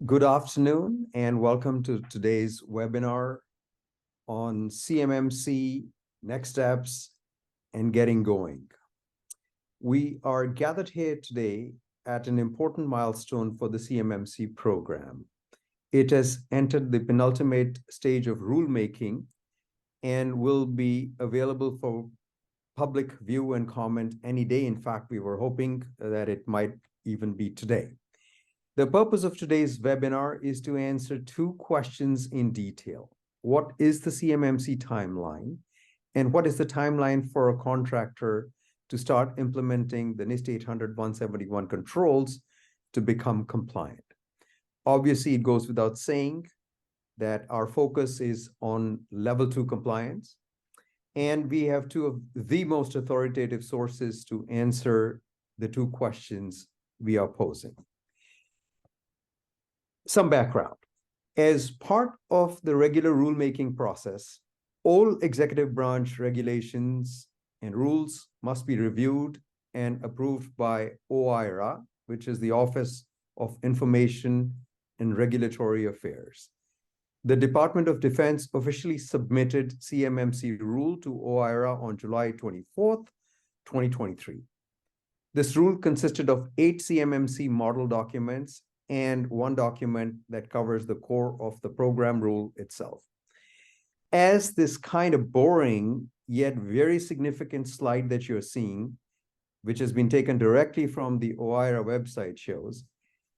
Good afternoon and welcome to today's webinar on CMMC, next steps, and getting going. We are gathered here today at an important milestone for the CMMC program. It has entered the penultimate stage of rulemaking and will be available for public view and comment any day. In fact, we were hoping that it might even be today. The purpose of today's webinar is to answer two questions in detail. What is the CMMC timeline? And what is the timeline for a contractor to start implementing the NIST 800-171 controls to become compliant? Obviously, it goes without saying that our focus is on level 2 compliance. And we have two of the most authoritative sources to answer the two questions we are posing. Some background. As part of the regular rulemaking process, all executive branch regulations and rules must be reviewed and approved by OIRA, which is the Office of Information and Regulatory Affairs. The Department of Defense officially submitted CMMC rule to OIRA on July 24th, 2023. This rule consisted of 8 CMMC model documents and one document that covers the core of the program rule itself. As this kind of boring yet very significant slide that you're seeing, which has been taken directly from the OIRA website shows,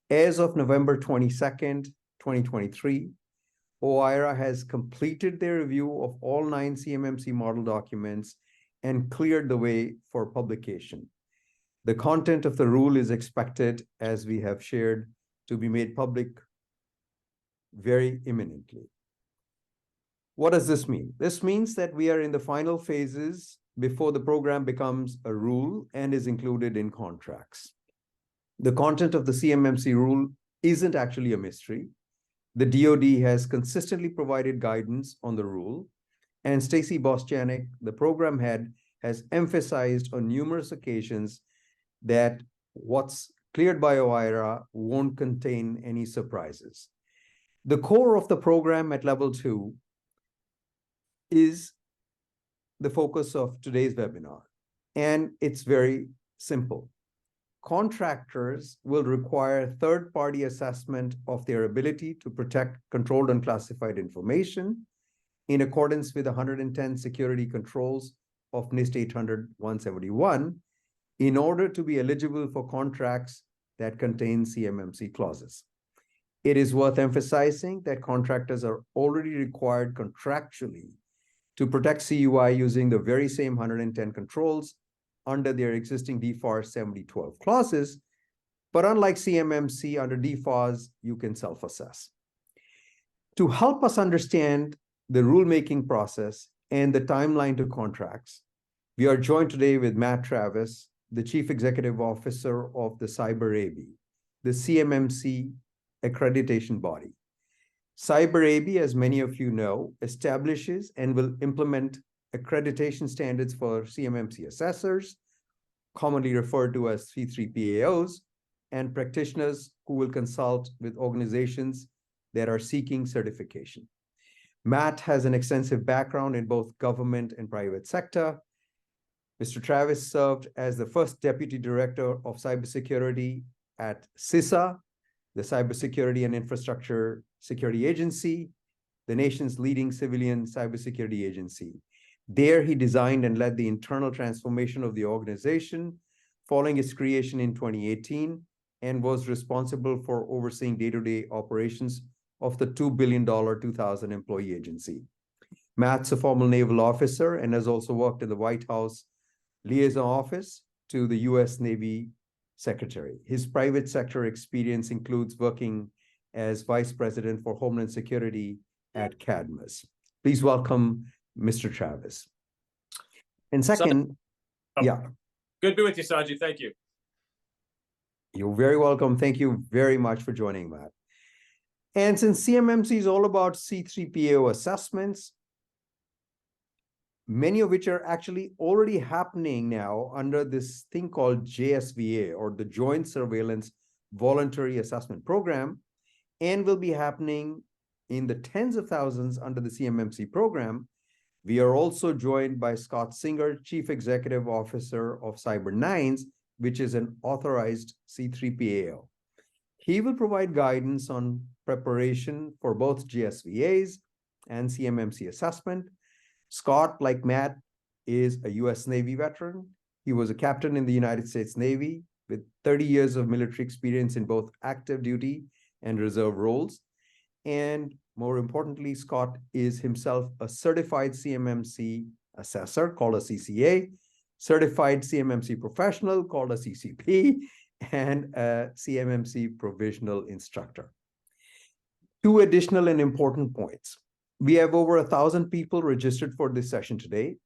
as of November 22nd, 2023, OIRA has completed their review of all 9 CMMC model documents and cleared the way for publication. The content of the rule is expected, as we have shared, to be made public very imminently. What does this mean? This means that we are in the final phases before the program becomes a rule and is included in contracts. The content of the CMMC rule isn't actually a mystery. The DoD has consistently provided guidance on the rule, and Stacy Bosjanek, the program head, has emphasized on numerous occasions that what's cleared by OIRA won't contain any surprises. The core of the program at level 2 is the focus of today's webinar, and it's very simple. Contractors will require third-party assessment of their ability to protect controlled and classified information in accordance with 110 security controls of NIST 800-171 in order to be eligible for contracts that contain CMMC clauses. It is worth emphasizing that contractors are already required contractually to protect CUI using the very same 110 controls under their existing DFAR 7012 clauses, but unlike CMMC, under DFARS, you can self-assess. To help us understand the rulemaking process and the timeline to contracts, we are joined today with Matt Travis, the Chief Executive Officer of the CyberAB, the CMMC Accreditation Body. CyberAB, as many of you know, establishes and will implement accreditation standards for CMMC assessors, commonly referred to as C3PAOs, and practitioners who will consult with organizations that are seeking certification. Matt has an extensive background in both government and private sector. Mr. Travis served as the first Deputy Director of Cybersecurity at CISA, the Cybersecurity and Infrastructure Security Agency, the nation's leading civilian cybersecurity agency. There, he designed and led the internal transformation of the organization following its creation in 2018 and was responsible for overseeing day-to-day operations of the $2 billion 2,000 employee agency. Matt's a former naval officer and has also worked in the White House liaison office to the U.S. Navy Secretary. His private sector experience includes working as Vice President for Homeland Security at Cadmus. Please welcome Mr. Travis. And second, yeah. Good to be with you, Sanjay. Thank you. You're very welcome. Thank you very much for joining, Matt. And since CMMC is all about C3PAO assessments, many of which are actually already happening now under this thing called JSVA, or the Joint Surveillance Voluntary Assessment Program, and will be happening in the tens of thousands under the CMMC program. We are also joined by Scott Singer, Chief Executive Officer of CyberNINES, which is an authorized C3PAO. He will provide guidance on preparation for both GSVAs and CMMC assessment. Scott, like Matt, is a US Navy veteran. He was a captain in the United States Navy with 30 years of military experience in both active duty and reserve roles. And more importantly, Scott is himself a certified CMMC assessor called a CCA, certified CMMC professional called a CCP, and a CMMC provisional instructor. Two additional and important points. We have over 1,000 people registered for this session today.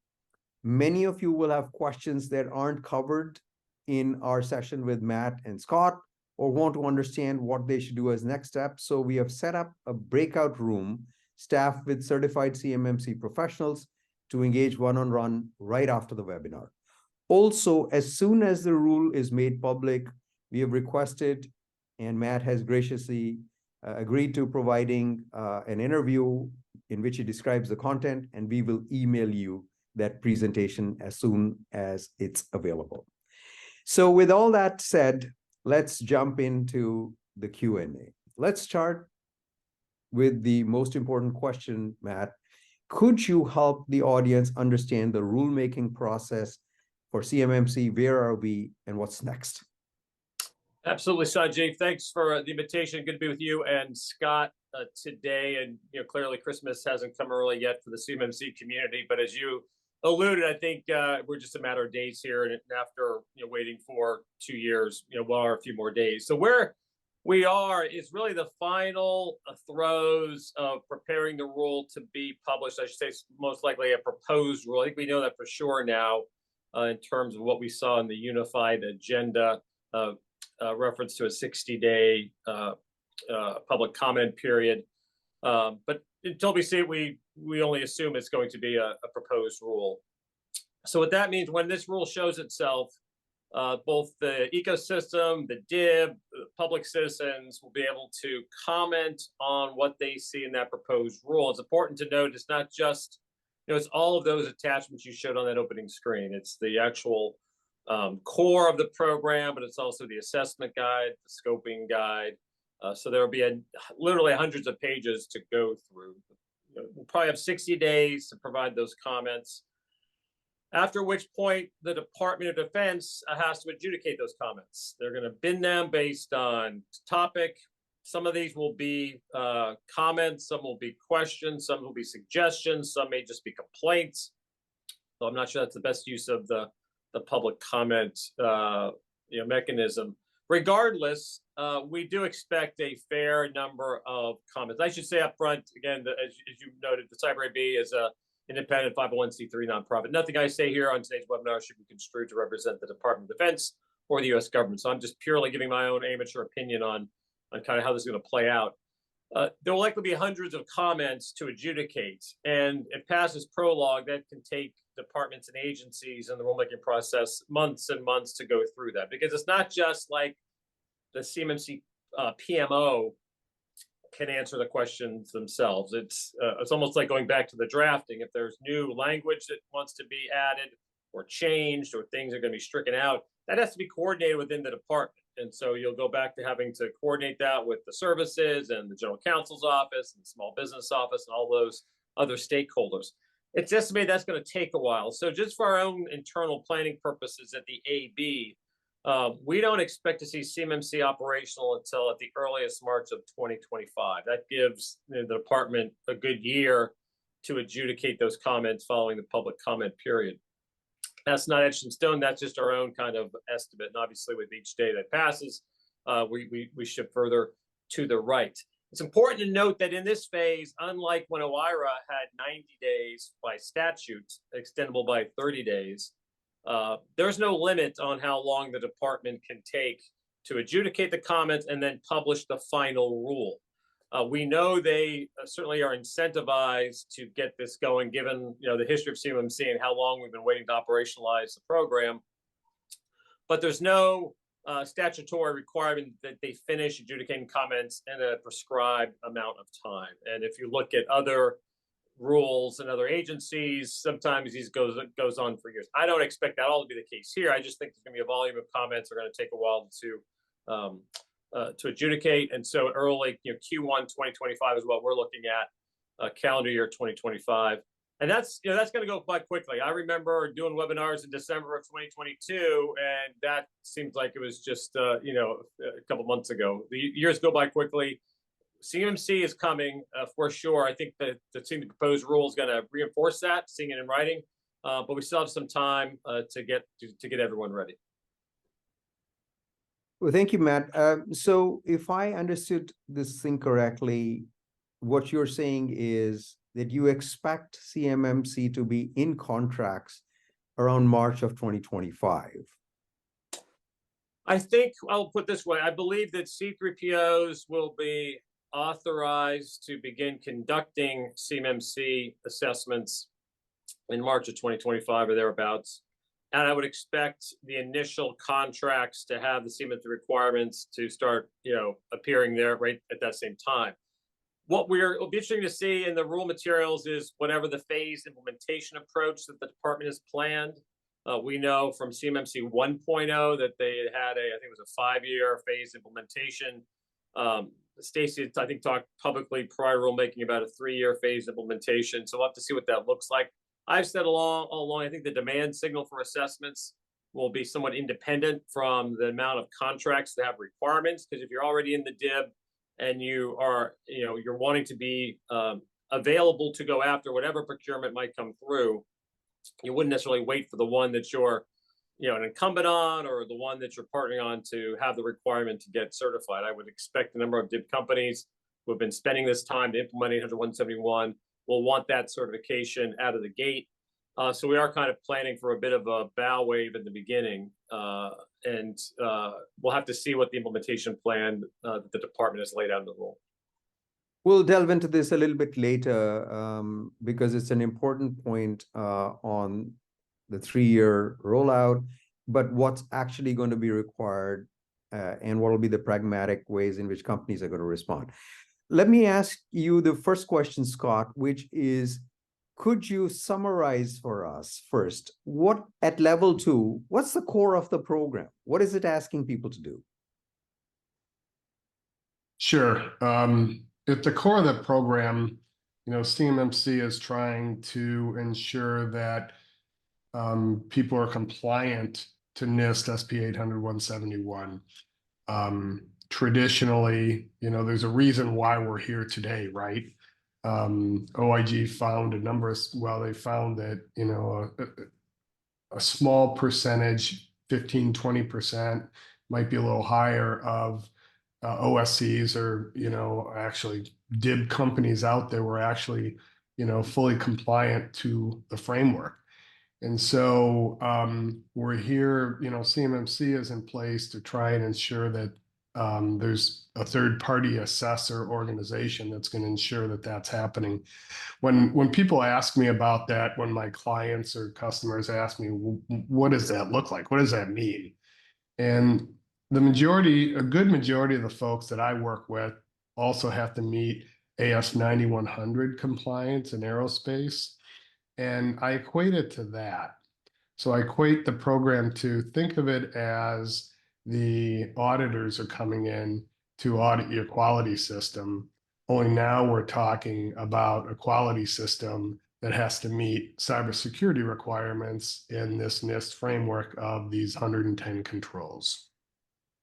Many of you will have questions that aren't covered in our session with Matt and Scott, or want to understand what they should do as next steps. So we have set up a breakout room staffed with certified CMMC professionals to engage one-on-one right after the webinar. Also, as soon as the rule is made public, we have requested, and Matt has graciously agreed to providing an interview in which he describes the content, and we will email you that presentation as soon as it's available. So with all that said, let's jump into the Q&A. Let's start with the most important question, Matt. Could you help the audience understand the rulemaking process for CMMC? Where are we and what's next? Absolutely, Sanjeev. Thanks for the invitation. Good to be with you and Scott today. And clearly Christmas hasn't come early yet for the CMMC community, but as you alluded, I think we're just a matter of days here, and after waiting for 2 years, well, are a few more days. So where we are is really the final throes of preparing the rule to be published. I should say most likely a proposed rule. I think we know that for sure now in terms of what we saw in the unified agenda, reference to a 60-day public comment period. But until we see it, we only assume it's going to be a proposed rule. So what that means, when this rule shows itself, both the ecosystem, the DIB, the public citizens will be able to comment on what they see in that proposed rule. It's important to note it's not just, it's all of those attachments you showed on that opening screen. It's the actual core of the program, but it's also the assessment guide, the scoping guide. So there will be literally hundreds of pages to go through. We'll probably have 60 days to provide those comments, after which point the Department of Defense has to adjudicate those comments. They're going to bin them based on topic. Some of these will be comments, some will be questions, some will be suggestions, some may just be complaints. So I'm not sure that's the best use of the public comment mechanism. Regardless, we do expect a fair number of comments. I should say up front, again, as you noted, the CyberAB is an independent 501c3 nonprofit. Nothing I say here on today's webinar should be construed to represent the Department of Defense or the U.S. government. So I'm just purely giving my own amateur opinion on kind of how this is going to play out. There will likely be hundreds of comments to adjudicate, and it passes prologue. That can take departments and agencies in the rulemaking process months and months to go through that, because it's not just like the CMMC PMO can answer the questions themselves. It's almost like going back to the drafting. If there's new language that wants to be added or changed, or things are going to be stricken out, that has to be coordinated within the department. And so you'll go back to having to coordinate that with the services and the general counsel's office and the small business office and all those other stakeholders. It's estimated that's going to take a while. So just for our own internal planning purposes at the AB, we don't expect to see CMMC operational until at the earliest March of 2025. That gives the department a good year to adjudicate those comments following the public comment period. That's not etched in stone. That's just our own kind of estimate. And obviously, with each day that passes, we shift further to the right. It's important to note that in this phase, unlike when OIRA had 90 days by statute, extendable by 30 days, there's no limit on how long the department can take to adjudicate the comments and then publish the final rule. We know they certainly are incentivized to get this going, given the history of CMMC and how long we've been waiting to operationalize the program. But there's no statutory requirement that they finish adjudicating comments in a prescribed amount of time. And if you look at other rules and other agencies, sometimes these goes on for years. I don't expect that all to be the case here. I just think there's going to be a volume of comments that are going to take a while to adjudicate. And so early, Q1 2025 is what we're looking at, calendar year 2025. And that's going to go quite quickly. I remember doing webinars in December of 2022, and that seems like it was just a couple months ago. The years go by quickly. CMMC is coming for sure. I think that the proposed rule is going to reinforce that, seeing it in writing, but we still have some time to get everyone ready. Well, thank you, Matt. So if I understood this thing correctly, what you're saying is that you expect CMMC to be in contracts around March of 2025. I think I'll put it this way. I believe that C3PAOs will be authorized to begin conducting CMMC assessments in March of 2025 or thereabouts. And I would expect the initial contracts to have the CMMC requirements to start, appearing there right at that same time. What it'll be interesting to see in the rule materials is whatever the phased implementation approach that the department has planned. We know from CMMC 1.0 that they had I think it was a 5-year phased implementation. Stacy, I think, talked publicly prior rulemaking about a 3-year phased implementation. So we'll have to see what that looks like. I've said all along, I think the demand signal for assessments will be somewhat independent from the amount of contracts that have requirements. Because if you're already in the DIB and you are, you're wanting to be available to go after whatever procurement might come through, you wouldn't necessarily wait for the one that you're, an incumbent on or the one that you're partnering on to have the requirement to get certified. I would expect the number of DIB companies who have been spending this time to implement 800-171 will want that certification out of the gate. So we are kind of planning for a bit of a bow wave at the beginning. And we'll have to see what the implementation plan that the department has laid out in the rule. We'll delve into this a little bit later because it's an important point on the 3-year rollout, but what's actually going to be required and what will be the pragmatic ways in which companies are going to respond. Let me ask you the first question, Scott, which is, could you summarize for us first, what at level 2, what's the core of the program? What is it asking people to do? Sure. At the core of the program, CMMC is trying to ensure that people are compliant to NIST SP 800-171. Traditionally, there's a reason why we're here today, right? OIG found they found that, a small percentage, 15-20%, might be a little higher of OSCs or, actually DIB companies out there were actually, fully compliant to the framework. And so we're here, CMMC is in place to try and ensure that there's a third-party assessor organization that's going to ensure that that's happening. When people ask me about that, when my clients or customers ask me, what does that look like? What does that mean? And a good majority of the folks that I work with also have to meet AS 9100 compliance in aerospace. And I equate it to that. So I equate the program to, think of it as the auditors are coming in to audit your quality system. Only now we're talking about a quality system that has to meet cybersecurity requirements in this NIST framework of these 110 controls.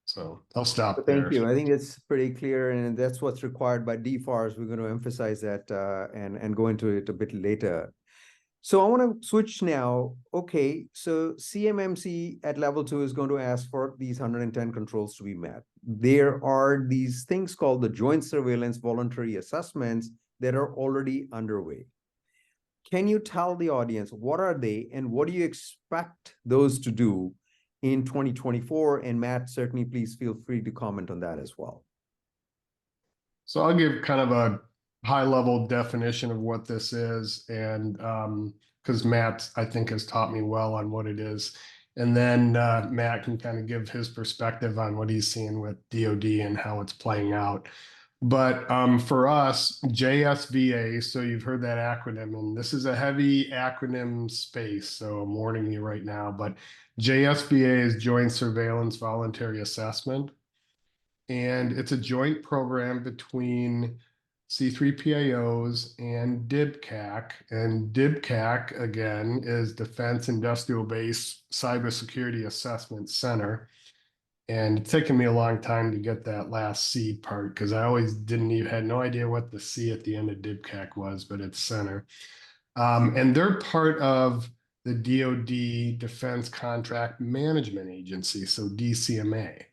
So I'll stop there. Thank you. I think it's pretty clear, and that's what's required by DFARS. We're going to emphasize that and go into it a bit later. So I want to switch now. Okay, so CMMC at level 2 is going to ask for these 110 controls to be met. There are these things called the joint surveillance voluntary assessments that are already underway. Can you tell the audience what are they and what do you expect those to do in 2024? And Matt, certainly please feel free to comment on that as well. So I'll give kind of a high-level definition of what this is, and because Matt, I think, has taught me well on what it is. And then Matt can kind of give his perspective on what he's seeing with DoD and how it's playing out. But for us, JSVA, so you've heard that acronym, and this is a heavy acronym space, so I'm warning you right now, but JSVA is Joint Surveillance Voluntary Assessment. And it's a joint program between C3PAOs and DIBCAC. And DIBCAC, again, is Defense Industrial Base Cybersecurity Assessment Center. And it's taken me a long time to get that last C part because I always had no idea what the C at the end of DIBCAC was, but it's center. And they're part of the DoD Defense Contract Management Agency, so DCMA.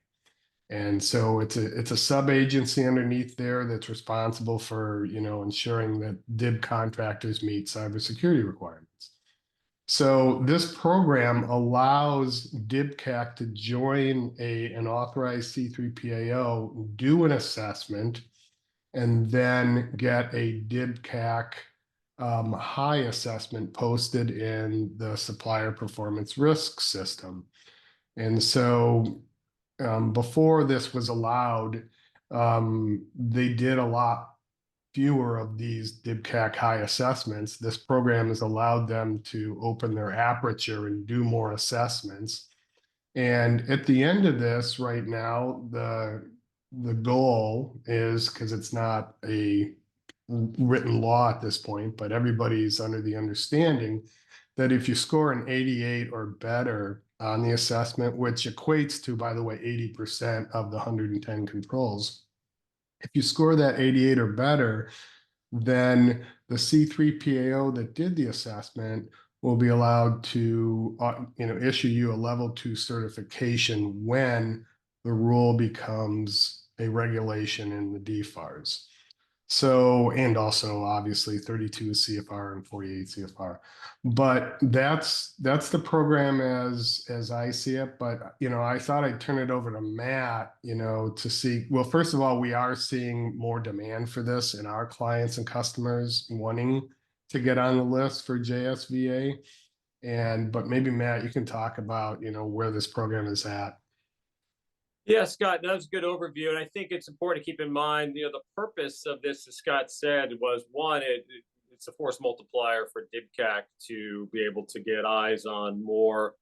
And so it's a sub-agency underneath there that's responsible for, ensuring that DIB contractors meet cybersecurity requirements. So this program allows DIBCAC to join an authorized C3PAO, do an assessment, and then get a DIBCAC high assessment posted in the supplier performance risk system. And so before this was allowed, they did a lot fewer of these DIBCAC high assessments. This program has allowed them to open their aperture and do more assessments. And at the end of this right now, the goal is, because it's not a written law at this point, but everybody's under the understanding that if you score an 88 or better on the assessment, which equates to, by the way, 80% of the 110 controls, if you score that 88 or better, then the C3PAO that did the assessment will be allowed to issue you a level 2 certification when the rule becomes a regulation in the DFARS. So, and also obviously 32 CFR and 48 CFR, but that's the program as I see it. But, I thought I'd turn it over to Matt, to see, well, first of all, we are seeing more demand for this in our clients and customers wanting to get on the list for JSVA. But maybe Matt, you can talk about, where this program is at. Yeah, Scott, that was a good overview. And I think it's important to keep in mind, the purpose of this, as Scott said, was one, it's a force multiplier for DIBCAC to be able to get eyes on more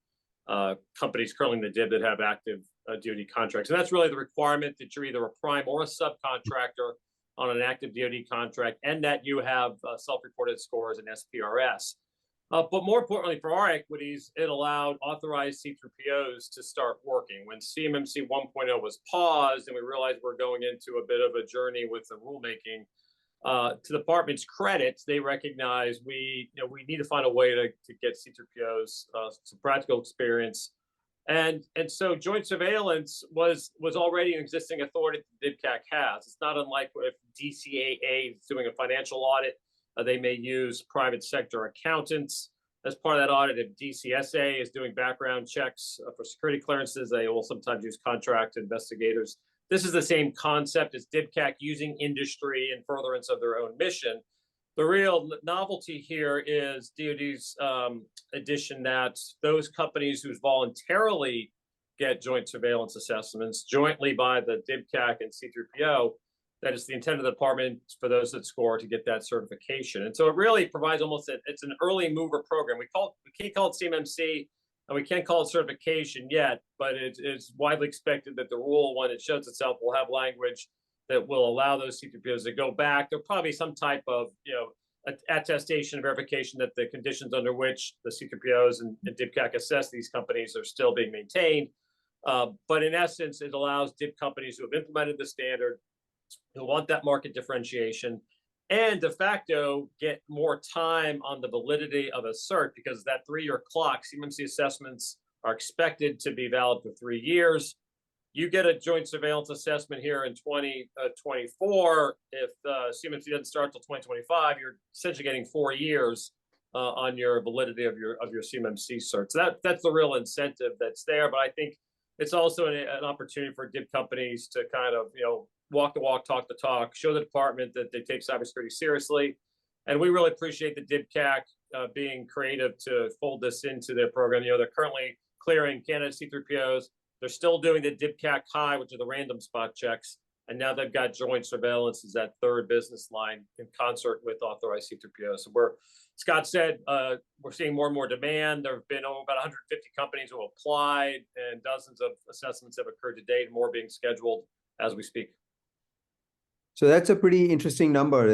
companies currently in the DIB that have active DoD contracts. And that's really the requirement, that you're either a prime or a subcontractor on an active DoD contract, and that you have self-reported scores and SPRS. But more importantly for our equities, it allowed authorized C3PAOs to start working. When CMMC 1.0 was paused and we realized we're going into a bit of a journey with the rulemaking, to the department's credit, they recognize we need to find a way to get C3PAOs some practical experience. And so joint surveillance was already an existing authority that DIBCAC has. It's not unlike if DCAA is doing a financial audit. They may use private sector accountants as part of that audit. If DCSA is doing background checks for security clearances, they will sometimes use contract investigators. This is the same concept as DIBCAC using industry in furtherance of their own mission. The real novelty here is DoD's addition that those companies who voluntarily get joint surveillance assessments jointly by the DIBCAC and C3PAO, that is the intent of the department for those that score to get that certification. And so it really provides it's an early mover program. We can't call it CMMC and we can't call it certification yet, but it's widely expected that the rule, when it shows itself, will have language that will allow those C3PAOs to go back. There'll probably be some type of, attestation, verification that the conditions under which the C3PAOs and DIBCAC assess these companies are still being maintained. But in essence, it allows DIB companies who have implemented the standard, who want that market differentiation, and de facto get more time on the validity of a cert, because that 3-year clock, CMMC assessments are expected to be valid for 3 years. You get a joint surveillance assessment here in 2024. If CMMC doesn't start till 2025, you're essentially getting 4 years on your validity of your CMMC cert. So that's the real incentive that's there. But I think it's also an opportunity for DIB companies to kind of, walk the walk, talk the talk, show the department that they take cybersecurity seriously. And we really appreciate the DIBCAC being creative to fold this into their program. They're currently clearing candidate C3POs. They're still doing the DIBCAC high, which are the random spot checks. And now they've got joint surveillance as that third business line in concert with authorized C3POs. So Scott said, we're seeing more and more demand. There have been about 150 companies who applied, and dozens of assessments have occurred to date, more being scheduled as we speak. So that's a pretty interesting number.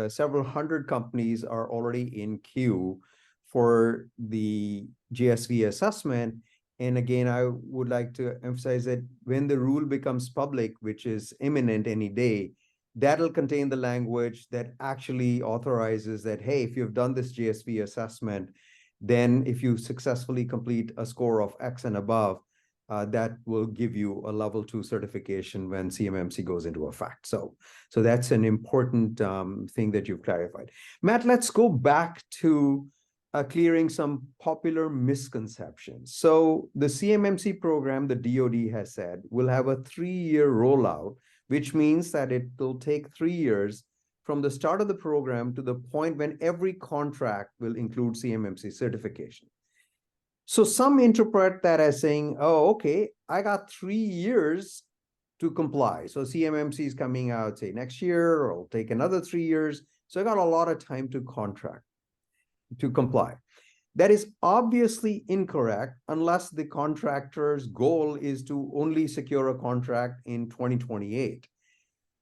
Several hundred companies are already in queue for the GSV assessment. And again, I would like to emphasize that when the rule becomes public, which is imminent any day, that'll contain the language that actually authorizes that, hey, if you've done this GSV assessment, then if you successfully complete a score of X and above, that will give you a level 2 certification when CMMC goes into effect. So that's an important thing that you've clarified. Matt, let's go back to clearing some popular misconceptions. So the CMMC program, the DoD has said, will have a 3-year rollout, which means that it will take 3 years from the start of the program to the point when every contract will include CMMC certification. So some interpret that as saying, oh, okay, I got 3 years to comply. So CMMC is coming out, say, next year, or it'll take another 3 years. So I got a lot of time to comply. That is obviously incorrect unless the contractor's goal is to only secure a contract in 2028.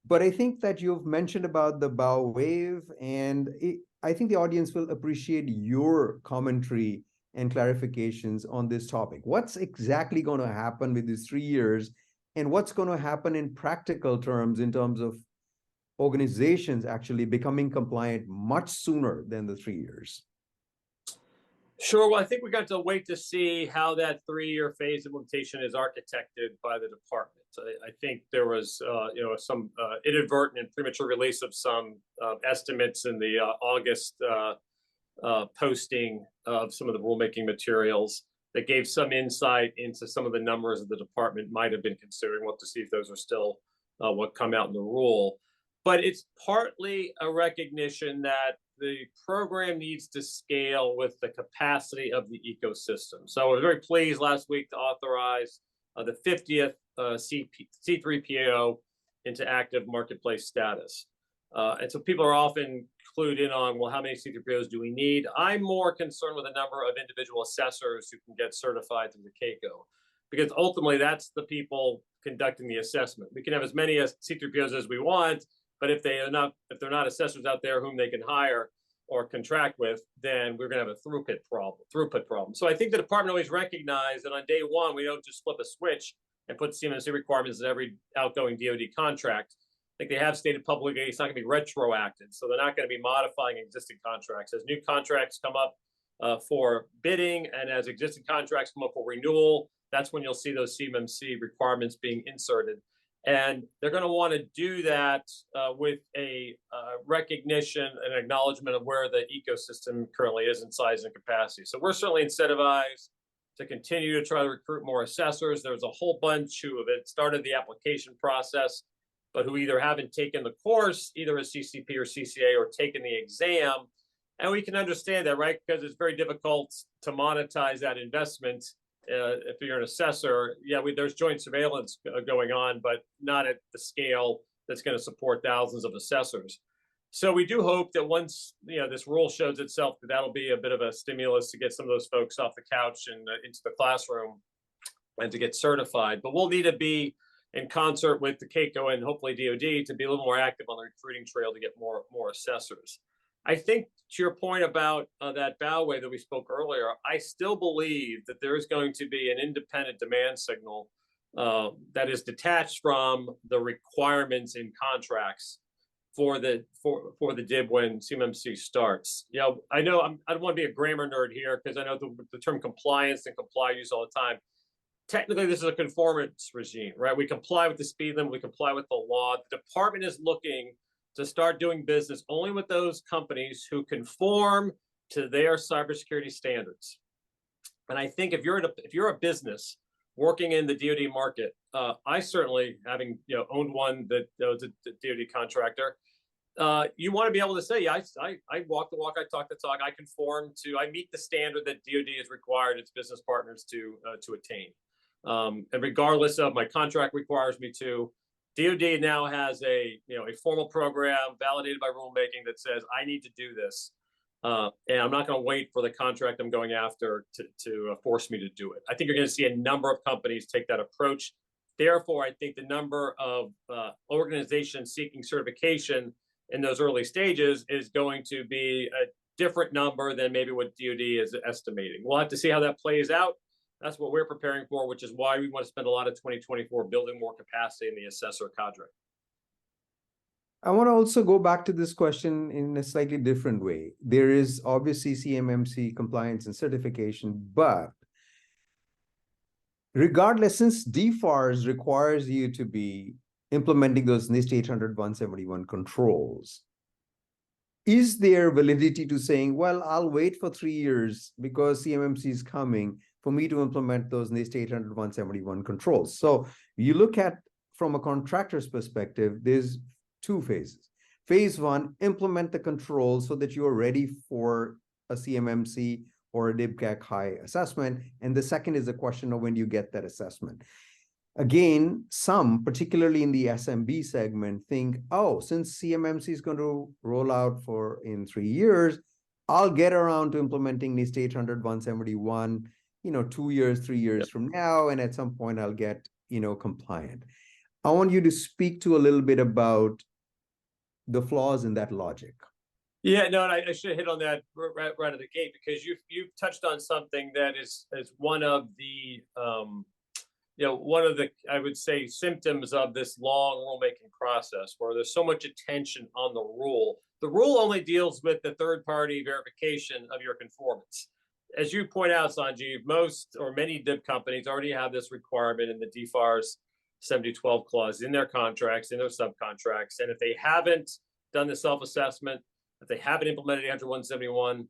But I think that you've mentioned about the bow wave, and I think the audience will appreciate your commentary and clarifications on this topic. What's exactly going to happen with these 3 years, and what's going to happen in practical terms in terms of organizations actually becoming compliant much sooner than the 3 years? Sure. Well, I think we got to wait to see how that 3-year phase implementation is architected by the department. I think there was, some inadvertent and premature release of some estimates in the August posting of some of the rulemaking materials that gave some insight into some of the numbers that the department might have been considering. We'll have to see if those are still what come out in the rule. But it's partly a recognition that the program needs to scale with the capacity of the ecosystem. So I was very pleased last week to authorize the 50th C3PAO into active marketplace status. And so people are often clued in on, well, how many C3PAOs do we need? I'm more concerned with the number of individual assessors who can get certified through the CAICO, because ultimately that's the people conducting the assessment. We can have as many C3PAOs as we want, but if they're not assessors out there whom they can hire or contract with, then we're going to have a throughput problem. So I think the department always recognized that on day one, we don't just flip a switch and put CMMC requirements in every outgoing DoD contract. I think they have stated publicly it's not going to be retroactive, so they're not going to be modifying existing contracts. As new contracts come up for bidding and as existing contracts come up for renewal, that's when you'll see those CMMC requirements being inserted. And they're going to want to do that with a recognition and acknowledgement of where the ecosystem currently is in size and capacity. So we're certainly incentivized to continue to try to recruit more assessors. There's a whole bunch who have started the application process, but who either haven't taken the course, either as CCP or CCA, or taken the exam. And we can understand that, right? Because it's very difficult to monetize that investment. If you're an assessor, there's joint surveillance going on, but not at the scale that's going to support thousands of assessors. So we do hope that once this rule shows itself, that'll be a bit of a stimulus to get some of those folks off the couch and into the classroom and to get certified. But we'll need to be in concert with the CAICO and hopefully DoD to be a little more active on the recruiting trail to get more assessors. I think to your point about that bow wave that we spoke earlier, I still believe that there is going to be an independent demand signal that is detached from the requirements in contracts for the DIB when CMMC starts. I know I don't want to be a grammar nerd here because I know the term compliance and comply used all the time. Technically, this is a conformance regime, right? We comply with the speed limit, we comply with the law. The department is looking to start doing business only with those companies who conform to their cybersecurity standards. And I think if you're a business working in the DoD market, I certainly, having owned one that was a DoD contractor, You want to be able to say, yeah, I walk the walk, I talk the talk, I conform to, I meet the standard that DoD has required its business partners to attain. And regardless of my contract requires me to, DoD now has a formal program validated by rulemaking that says I need to do this, and I'm not going to wait for the contract I'm going after to force me to do it. I think you're going to see a number of companies take that approach. Therefore, I think the number of organizations seeking certification in those early stages is going to be a different number than maybe what DoD is estimating. We'll have to see how that plays out. That's what we're preparing for, which is why we want to spend a lot of 2024 building more capacity in the assessor cadre. I want to also go back to this question in a slightly different way. There is obviously CMMC compliance and certification, but regardless, since DFARS requires you to be implementing those NIST 800-171 controls, is there validity to saying, well, I'll wait for 3 years because CMMC is coming for me to implement those NIST 800-171 controls? So you look at, from a contractor's perspective, there's 2 phases. Phase 1, implement the controls so that you are ready for a CMMC or a DIBCAC high assessment. And the second is the question of when you get that assessment. Again, some, particularly in the SMB segment, think, oh, since CMMC is going to roll out in 3 years, I'll get around to implementing NIST 800-171, 2 years, 3 years from now, and at some point I'll get, compliant. I want you to speak to a little bit about the flaws in that logic. Yeah, no, and I should have hit on that right out of the gate, because you've touched on something that is one of the I would say symptoms of this long rulemaking process, where there's so much attention on the rule. The rule only deals with the third-party verification of your conformance. As you point out, Sanjeev, most or many DIB companies already have this requirement in the DFARS 7012 clause in their contracts, in their subcontracts. And if they haven't done the self-assessment, if they haven't implemented 800-171 and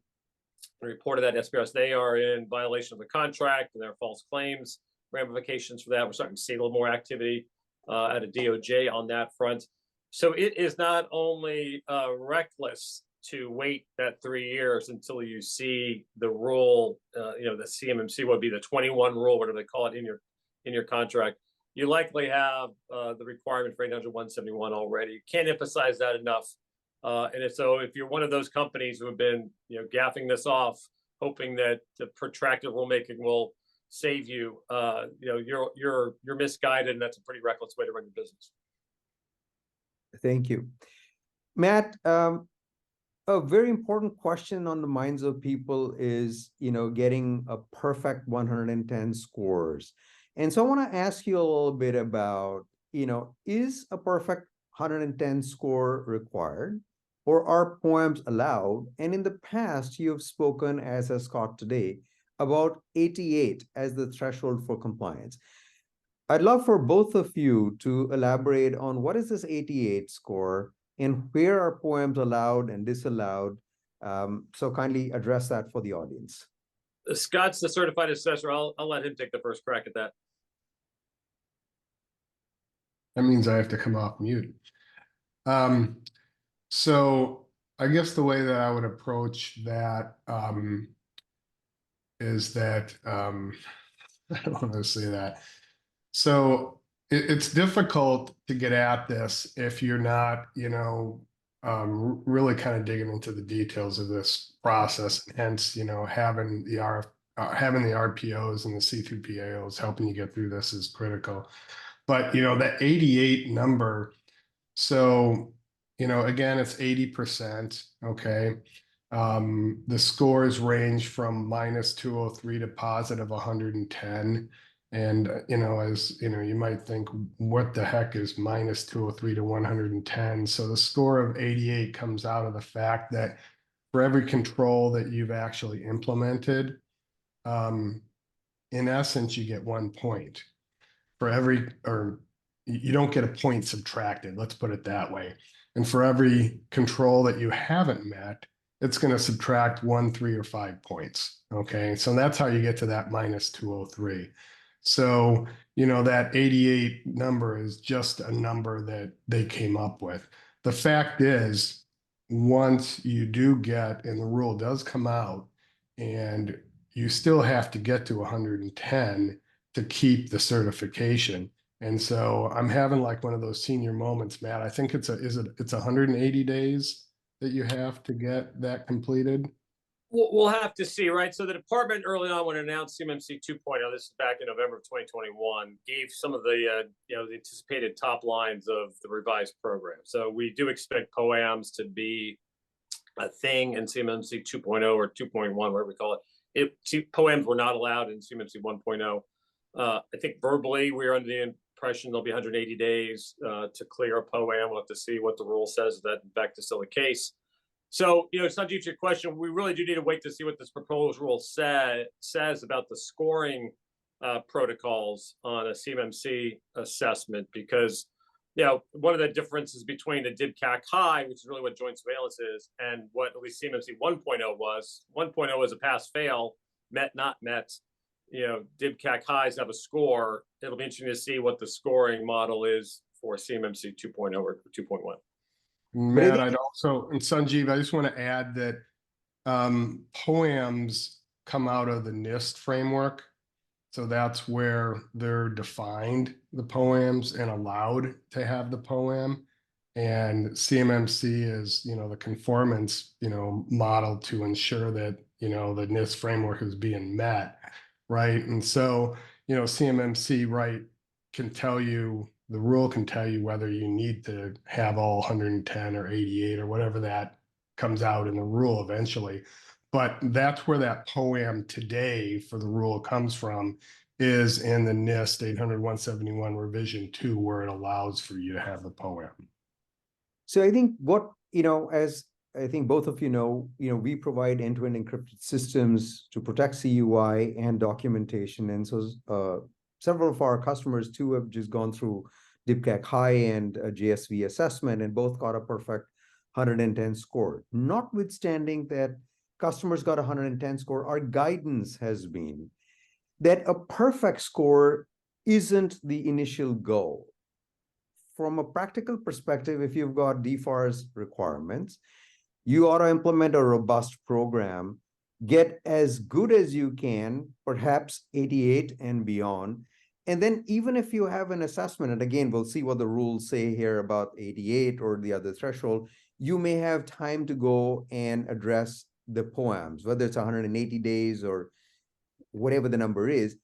reported that SPRS, they are in violation of the contract, and there are false claims ramifications for that. We're starting to see a little more activity at a DOJ on that front. So it is not only reckless to wait that 3 years until you see the rule, the CMMC would be the 21 rule, whatever they call it, in your contract. You likely have the requirement for 800-171 already. Can't emphasize that enough. And so if you're one of those companies who have been gaffing this off, hoping that the protracted rulemaking will save you, you're misguided, and that's a pretty reckless way to run your business. Thank you. Matt, a very important question on the minds of people is, getting a perfect 110 scores. And so I want to ask you a little bit about, is a perfect 110 score required, or are poems allowed? And in the past, you have spoken, as has Scott today, about 88 as the threshold for compliance. I'd love for both of you to elaborate on what is this 88 score and where are poems allowed and disallowed. So kindly address that for the audience. Scott's the certified assessor. I'll let him take the first crack at that. That means I have to come off mute. So I guess the way that I would approach that is that I don't want to say that. So it's difficult to get at this if you're not, really kind of digging into the details of this process. And hence, having the RPOs and the C3PAOs helping you get through this is critical. But that 88 number. So again, it's 80%. Okay. The scores range from -203 to positive 110. And, as you might think, what the heck is -203 to 110? So the score of 88 comes out of the fact that for every control that you've actually implemented, in essence, you get 1 point. You don't get a point subtracted, let's put it that way. And for every control that you haven't met, it's going to subtract 1, 3, or 5 points. Okay, so that's how you get to that -203. So, that 88 number is just a number that they came up with. the fact is, once you do get, and the rule does come out, and you still have to get to 110 to keep the certification. And so I'm having like one of those senior moments, Matt. I think it's 180 days that you have to get that completed. We'll have to see, right? So the department early on, when it announced CMMC 2.0, this is back in November of 2021, gave some of the the anticipated top lines of the revised program. So we do expect POAMs to be a thing in CMMC 2.0 or 2.1, whatever we call it. POAMs were not allowed in CMMC 1.0. I think verbally we are under the impression there'll be 180 days to clear a POAM. We'll have to see what the rule says. That in fact is still the case. So, it's not due to your question. We really do need to wait to see what this proposed rule says about the scoring protocols on a CMMC assessment, because, one of the differences between the DIB-CAC high, which is really what joint surveillance is, and what at least CMMC 1.0 was. 1.0 was a pass-fail, met, not met. DIB-CAC highs have a score. It'll be interesting to see what the scoring model is for CMMC 2.0 or 2.1. Matt, I'd also, and Sanjeev, I just want to add that POAMs come out of the NIST framework. So that's where they're defined, the POAMs, and allowed to have the POAM. And CMMC is, the conformance, model to ensure that, the NIST framework is being met, right? And so, CMMC, right, can tell you, the rule can tell you whether you need to have all 110 or 88 or whatever that comes out in the rule eventually. But that's where that POAM today for the rule comes from, is in the NIST 800-171 revision 2, where it allows for you to have the POAM. So I think as I think both of we provide end-to-end encrypted systems to protect CUI and documentation. And so several of our customers too have just gone through DIB-CAC high and a JSV assessment, and both got a perfect 110 score. Notwithstanding that customers got a 110 score, our guidance has been that a perfect score isn't the initial goal. From a practical perspective, if you've got DFARS requirements, you ought to implement a robust program, get as good as you can, perhaps 88 and beyond. And then even if you have an assessment, and again, we'll see what the rules say here about 88 or the other threshold, you may have time to go and address the POAMs, whether it's 180 days or whatever the number is.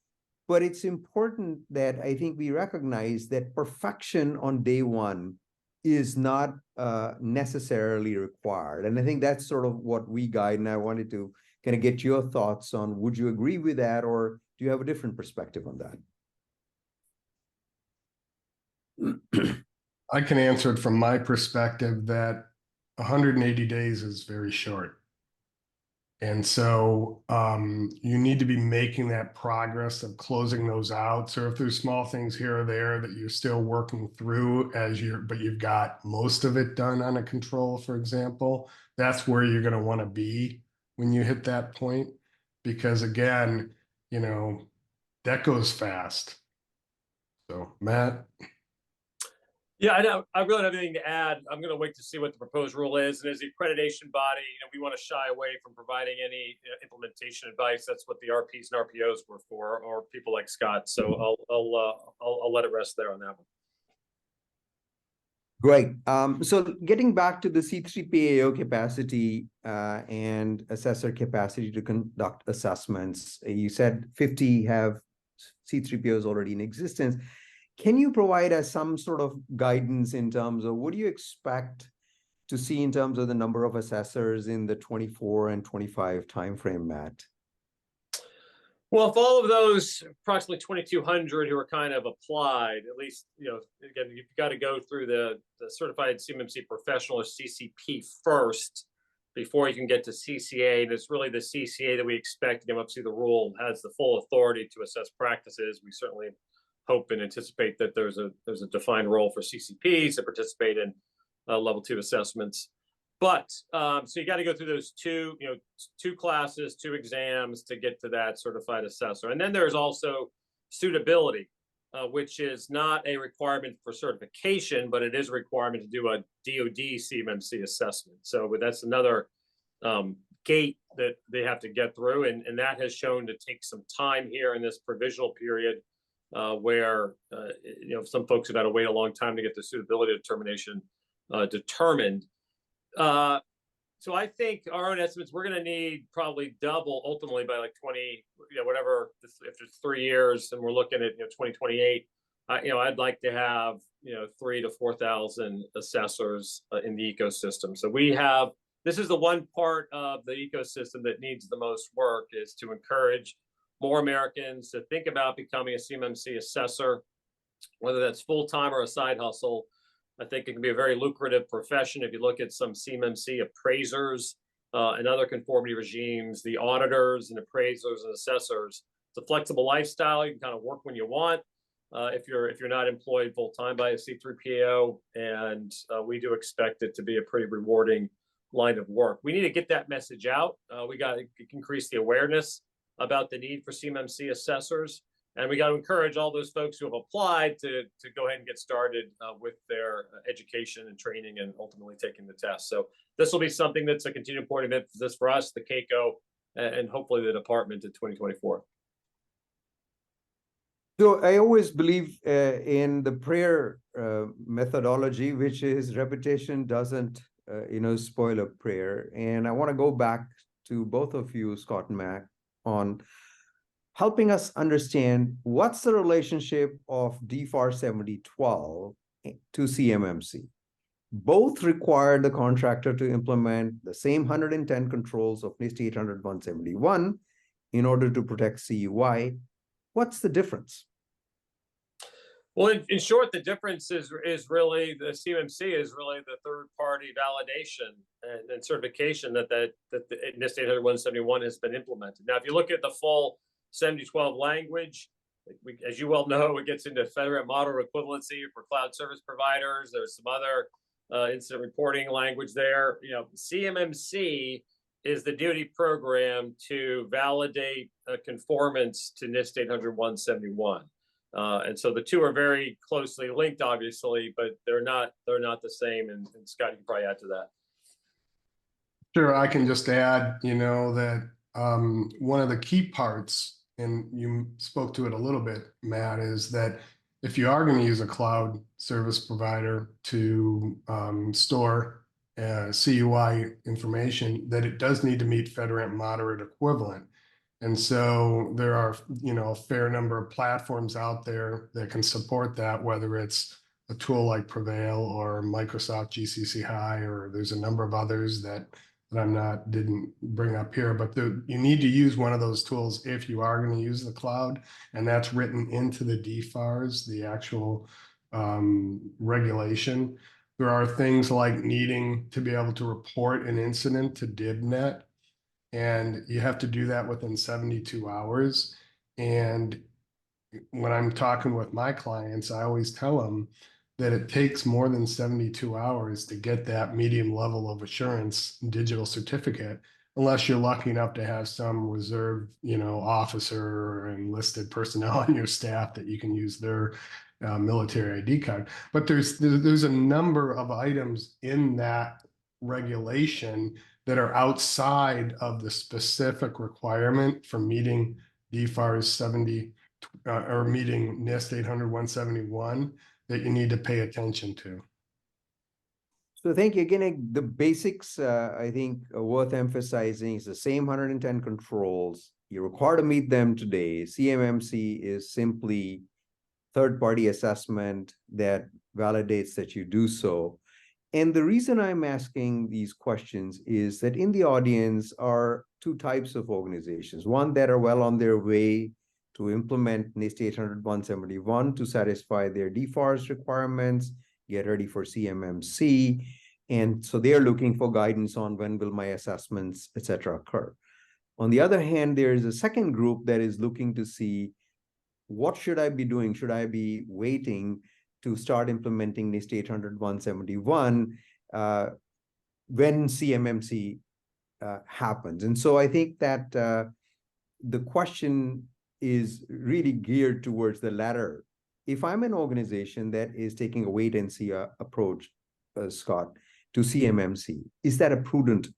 But it's important that I think we recognize that perfection on day one is not necessarily required. And I think that's sort of what we guide. And I wanted to kind of get your thoughts on, would you agree with that, or do you have a different perspective on that? I can answer it from my perspective that 180 days is very short. And so you need to be making that progress of closing those out. So if there's small things here or there that you're still working through but you've got most of it done on a control, for example, that's where you're going to want to be when you hit that point. Because again, that goes fast. So Matt. Yeah, I really don't have anything to add. I'm going to wait to see what the proposed rule is. And as the accreditation body, we want to shy away from providing any implementation advice. That's what the RPs and RPOs were for, or people like Scott. So I'll let it rest there on that one. Great. So getting back to the C3PAO capacity and assessor capacity to conduct assessments, you said 50 have C3PAOs already in existence. Can you provide us some sort of guidance in terms of what do you expect to see in terms of the number of assessors in the 24 and 25 timeframe, Matt? Well, if all of those approximately 2,200 who are kind of applied, at least, again, you've got to go through the certified CMMC professional or CCP first before you can get to CCA. And it's really the CCA that we expect. Again, obviously the rule has the full authority to assess practices. We certainly hope and anticipate that there's a defined role for CCPs to participate in level 2 assessments. But so you got to go through those two classes, 2 exams to get to that certified assessor. And then there's also suitability. which is not a requirement for certification, but it is a requirement to do a DoD CMMC assessment. So that's another gate that they have to get through, and that has shown to take some time here in this provisional period, where some folks have had to wait a long time to get the suitability determination determined. So I think our own estimates, we're going to need probably double ultimately by like 20, whatever, if it's 3 years and we're looking at 2028. I'd like to have 3,000 to 4,000 assessors in the ecosystem. So this is the one part of the ecosystem that needs the most work, is to encourage more Americans to think about becoming a CMMC assessor, whether that's full-time or a side hustle. I think it can be a very lucrative profession. If you look at some CMMC appraisers and other conformity regimes, the auditors and appraisers and assessors, it's a flexible lifestyle. You can kind of work when you want if you're not employed full-time by a C3PAO, and we do expect it to be a pretty rewarding line of work. We need to get that message out. We got to increase the awareness about the need for CMMC assessors. And we got to encourage all those folks who have applied to go ahead and get started with their education and training and ultimately taking the test. So this will be something that's a continuing point of emphasis for us, the CAECO, and hopefully the department in 2024. So I always believe in the prayer methodology, which is repetition doesn't spoil a prayer. And I want to go back to both of you, Scott and Mac, on helping us understand what's the relationship of DFAR 7012 to CMMC. Both require the contractor to implement the same 110 controls of NIST 800-171 in order to protect CUI. What's the difference? Well, in short, the difference is really the CMMC is really the third-party validation and certification that the NIST 800-171 has been implemented. Now, if you look at the full 7012 language, as you well know, it gets into FedRAMP model equivalency for cloud service providers. There's some other incident reporting language there. CMMC is the DoD program to validate conformance to NIST 800-171. And so the two are very closely linked, obviously, but they're not the same. And Scott, you can probably add to that. Sure, I can just add, that one of the key parts, and you spoke to it a little bit, Matt, is that if you are going to use a cloud service provider to store CUI information, that it does need to meet FedRAMP moderate equivalent. And so there are, a fair number of platforms out there that can support that, whether it's a tool like Prevail or Microsoft GCC High, or there's a number of others that didn't bring up here, but you need to use one of those tools if you are going to use the cloud, and that's written into the DFARS, the actual regulation. There are things like needing to be able to report an incident to DIBnet, and you have to do that within 72 hours. And when I'm talking with my clients, I always tell them that it takes more than 72 hours to get that medium level of assurance digital certificate, unless you're lucky enough to have some reserve, officer or enlisted personnel on your staff that you can use their military ID card. But there's a number of items in that regulation that are outside of the specific requirement for meeting DFARS 70 or meeting NIST 800-171 that you need to pay attention to. So thank you. Again, the basics, I think, are worth emphasizing. Is the same 110 controls. You're required to meet them today. CMMC is simply third-party assessment that validates that you do so. And the reason I'm asking these questions is that in the audience are two types of organizations. One that are well on their way to implement NIST 800-171 to satisfy their DFARS requirements, get ready for CMMC. And so they're looking for guidance on when will my assessments, et cetera, occur. On the other hand, there is a second group that is looking to see, what should I be doing? Should I be waiting to start implementing NIST 800-171 when CMMC happens? And so I think that the question is really geared towards the latter if I'm an organization that is taking a wait and see approach, Scott, to CMMC, is that a prudent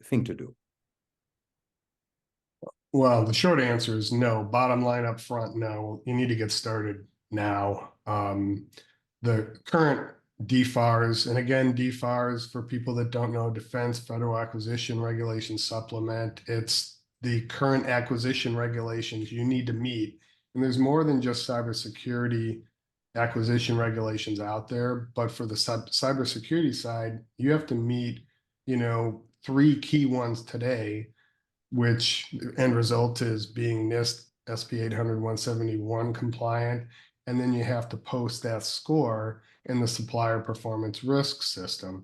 thing to do? Well, the short answer is no. Bottom line up front, no. You need to get started now. The current DFARS, and again, DFARS, for people that don't know, Defense Federal Acquisition Regulation Supplement, it's the current acquisition regulations you need to meet. And there's more than just cybersecurity acquisition regulations out there, but for the cybersecurity side, you have to meet, 3 key ones today, which end result is being NIST SP 800-171 compliant. And then you have to post that score in the supplier performance risk system.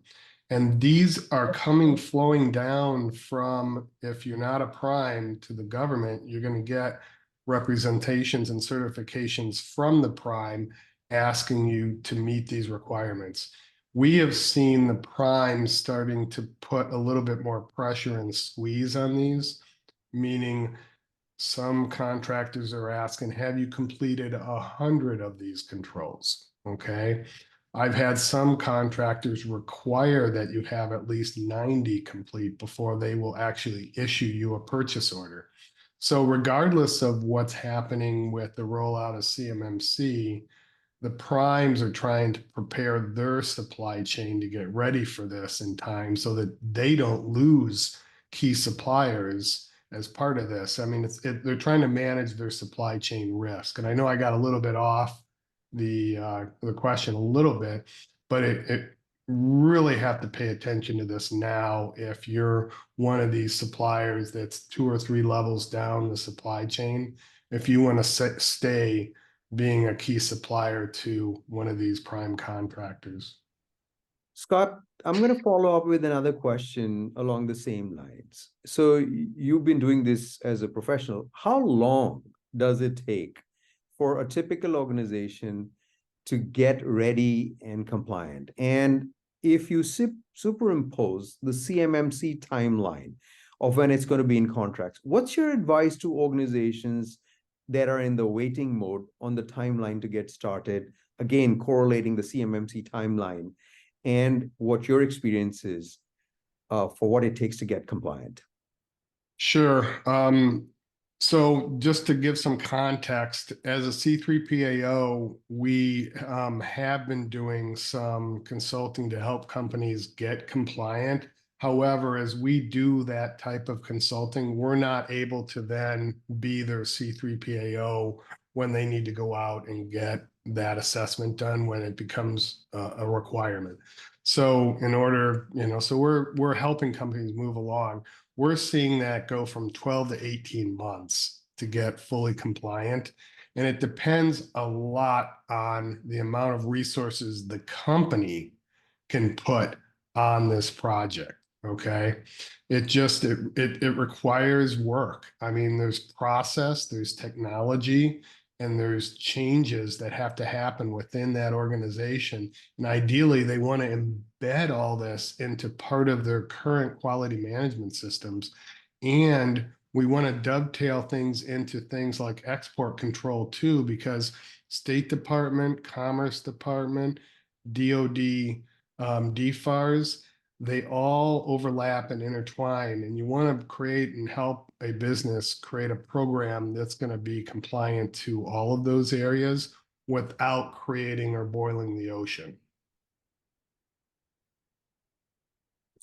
And these are flowing down from, if you're not a prime, to the government, you're going to get representations and certifications from the prime asking you to meet these requirements. We have seen the primes starting to put a little bit more pressure and squeeze on these, meaning some contractors are asking, have you completed 100 of these controls? Okay. I've had some contractors require that you have at least 90 complete before they will actually issue you a purchase order. So regardless of what's happening with the rollout of CMMC, the primes are trying to prepare their supply chain to get ready for this in time so that they don't lose key suppliers as part of this. I mean, they're trying to manage their supply chain risk. And I know I got a little bit off the question a little bit, but it really have to pay attention to this now if you're one of these suppliers that's 2 or 3 levels down the supply chain. If you want to stay being a key supplier to one of these prime contractors. Scott, I'm going to follow up with another question along the same lines. So you've been doing this as a professional. How long does it take for a typical organization to get ready and compliant? And if you superimpose the CMMC timeline of when it's going to be in contracts, what's your advice to organizations that are in the waiting mode on the timeline to get started? Again, correlating the CMMC timeline and what your experience is for what it takes to get compliant. Sure. So just to give some context, as a C3PAO, we have been doing some consulting to help companies get compliant. However, as we do that type of consulting, we're not able to then be their C3PAO when they need to go out and get that assessment done when it becomes a requirement. So in order, so we're helping companies move along. We're seeing that go from 12 to 18 months to get fully compliant. And it depends a lot on the amount of resources the company can put on this project. Okay. It requires work. I mean, there's process, there's technology, and there's changes that have to happen within that organization. And ideally, they want to embed all this into part of their current quality management systems. And we want to dovetail things into things like export control too, because State Department, Commerce Department, DOD, DFARS, they all overlap and intertwine, and you want to create and help a business create a program that's going to be compliant to all of those areas without creating or boiling the ocean.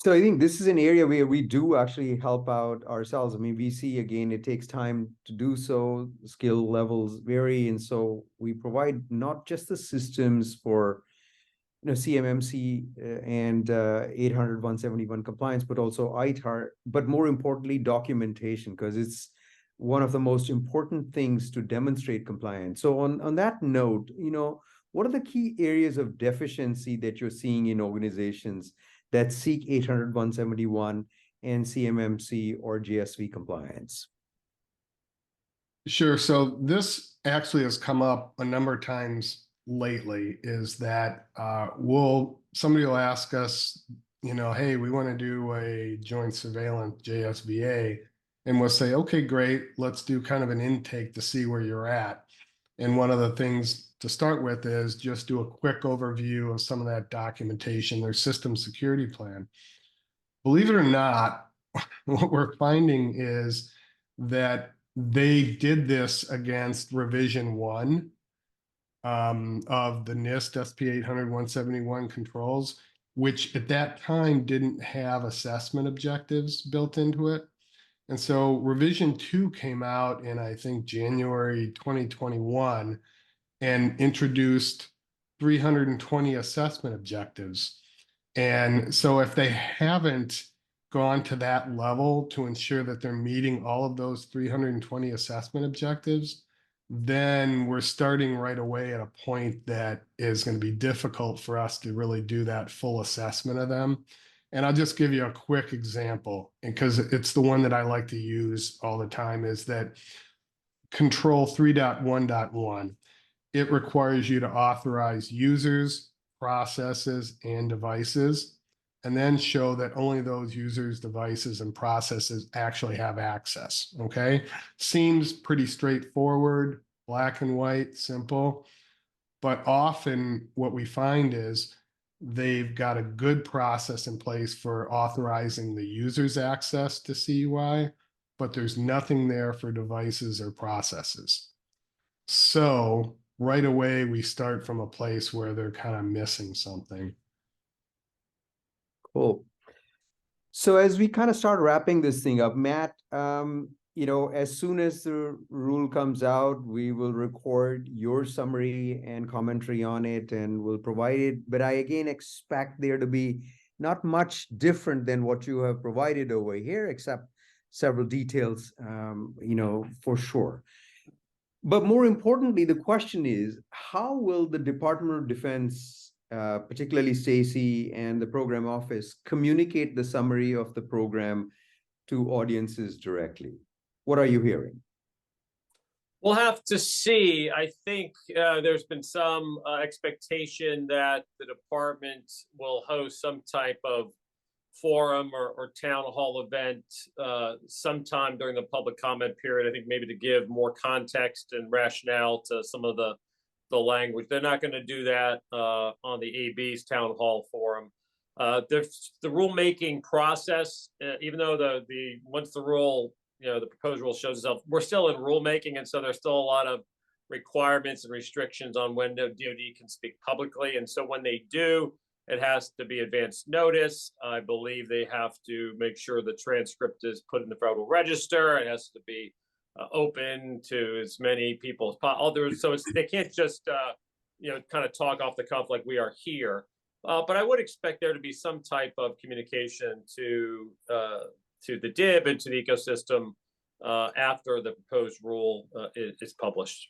So I think this is an area where we do actually help out ourselves. I mean, we see, again, it takes time to do so, skill levels vary, and so we provide not just the systems for CMMC and 800-171 compliance, but also ITAR, but more importantly, documentation, because it's one of the most important things to demonstrate compliance. So on that note, what are the key areas of deficiency that you're seeing in organizations that seek 800-171 and CMMC or GSV compliance? Sure. So this actually has come up a number of times lately, is that somebody will ask us, hey, we want to do a joint surveillance JSVA, and we'll say, okay, great, let's do kind of an intake to see where you're at. And one of the things to start with is just do a quick overview of some of that documentation, their system security plan. Believe it or not, what we're finding is that they did this against revision 1 of the NIST SP 800-171 controls, which at that time didn't have assessment objectives built into it. And so revision 2 came out in, I think, January 2021 and introduced 320 assessment objectives. And so if they haven't gone to that level to ensure that they're meeting all of those 320 assessment objectives, then we're starting right away at a point that is going to be difficult for us to really do that full assessment of them. And I'll just give you a quick example, because it's the one that I like to use all the time, is that control 3.1.1. It requires you to authorize users, processes, and devices, and then show that only those users, devices, and processes actually have access, okay? Seems pretty straightforward, black and white, simple, but often what we find is they've got a good process in place for authorizing the user's access to CUI, but there's nothing there for devices or processes. So right away, we start from a place where they're kind of missing something. Cool. So as we kind of start wrapping this thing up, Matt, as soon as the rule comes out, we will record your summary and commentary on it, and we'll provide it. But I again expect there to be not much different than what you have provided over here, except several details, for sure. But more importantly, the question is, how will the Department of Defense, particularly Stacy and the program office, communicate the summary of the program to audiences directly? What are you hearing? We'll have to see. I think there's been some expectation that the department will host some type of forum or town hall event sometime during the public comment period. I think maybe to give more context and rationale to some of the language. They're not going to do that on the AB's town hall forum. The rulemaking process, even though the once the rule, the proposed rule shows itself, we're still in rulemaking, and so there's still a lot of requirements and restrictions on when the DoD can speak publicly. And so when they do, it has to be advance notice. I believe they have to make sure the transcript is put in the Federal Register. It has to be open to as many people as possible. So they can't just kind of talk off the cuff like we are here. But I would expect there to be some type of communication to the DIB and to the ecosystem after the proposed rule is published.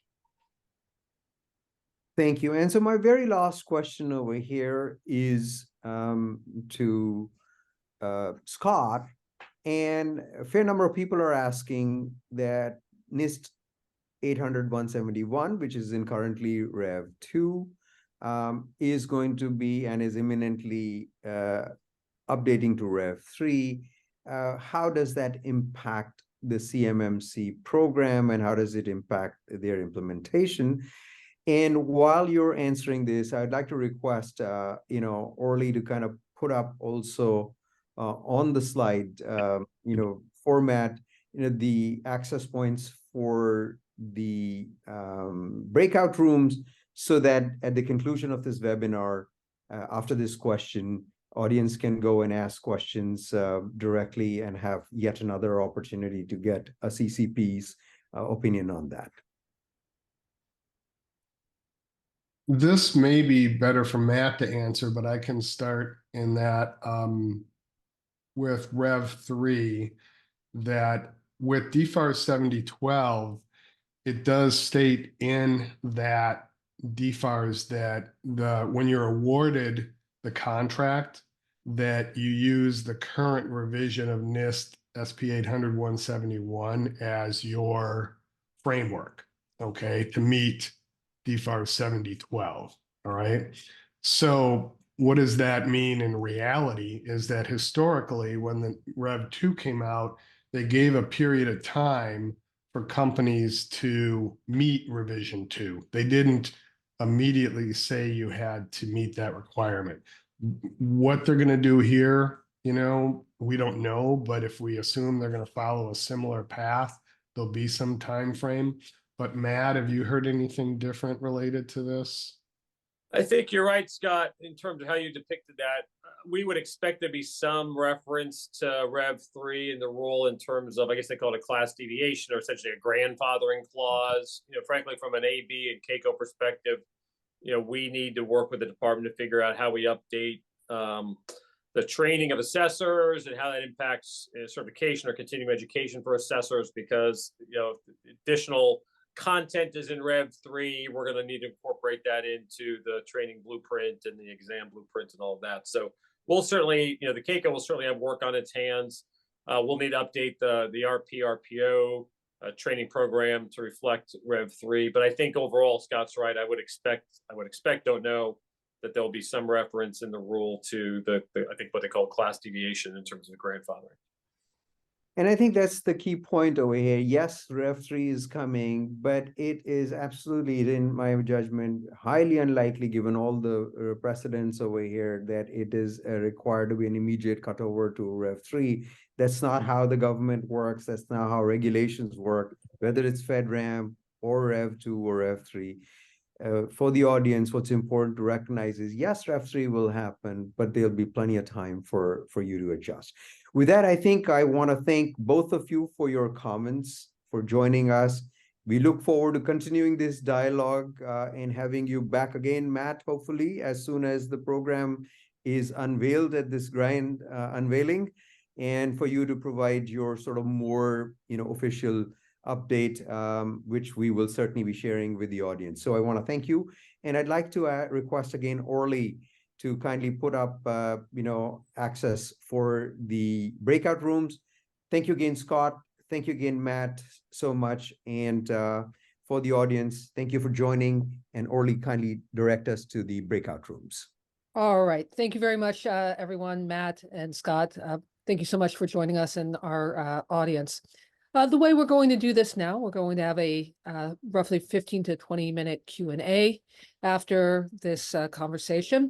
Thank you. And so my very last question over here is to Scott. And a fair number of people are asking that NIST 800-171, which is in currently Rev 2, is going to be and is imminently updating to Rev 3. How does that impact the CMMC program, and how does it impact their implementation? And while you're answering this, I'd like to request, Orly to kind of put up also on the slide, format, the access points for the breakout rooms, so that at the conclusion of this webinar, after this question, audience can go and ask questions directly and have yet another opportunity to get a CCP's opinion on that. This may be better for Matt to answer, but I can start in that with Rev 3, that with DFAR 7012, it does state in that DFARs that when you're awarded the contract, that you use the current revision of NIST SP 800-171 as your framework, okay, to meet DFAR 7012, all right? So what does that mean in reality is that historically, when the Rev 2 came out, they gave a period of time for companies to meet revision 2. They didn't immediately say you had to meet that requirement. What they're going to do here, you know, we don't know, but if we assume they're going to follow a similar path, there'll be some time frame. But Matt, have you heard anything different related to this? I think you're right, Scott, in terms of how you depicted that. We would expect there to be some reference to Rev 3 in the rule in terms of, I guess they call it a class deviation or essentially a grandfathering clause. You know, frankly, from an AB and CAICO perspective, you know, we need to work with the department to figure out how we update the training of assessors and how that impacts certification or continuing education for assessors, because, you know, additional content is in Rev 3. We're going to need to incorporate that into the training blueprint and the exam blueprint and all of that. So we'll certainly, you know, the CAICO will certainly have work on its hands. We'll need to update the RPO training program to reflect Rev 3. But I think overall, Scott's right. I would expect, don't know, that there'll be some reference in the rule to the I think what they call class deviation in terms of the grandfathering. And I think that's the key point over here. Yes, Rev 3 is coming, but it is absolutely, in my judgment, highly unlikely, given all the precedents over here, that it is required to be an immediate cutover to Rev 3. That's not how the government works. That's not how regulations work, whether it's FedRAMP or Rev 2 or Rev 3. For the audience, what's important to recognize is, yes, Rev 3 will happen, but there'll be plenty of time for you to adjust. With that, I think I want to thank both of you for your comments, for joining us. We look forward to continuing this dialogue and having you back again, Matt, hopefully, as soon as the program is unveiled at this grand unveiling, and for you to provide your sort of more, you know, official update, which we will certainly be sharing with the audience. So I want to thank you. And I'd like to request again, Orly, to kindly put up, you know, access for the breakout rooms. Thank you again, Scott. Thank you again, Matt, so much. And for the audience, thank you for joining. And Orly, kindly direct us to the breakout rooms. All right. Thank you very much, everyone, Matt and Scott. Thank you so much for joining us and our audience. The way we're going to do this now, we're going to have a roughly 15 to 20 minute Q&A after this conversation.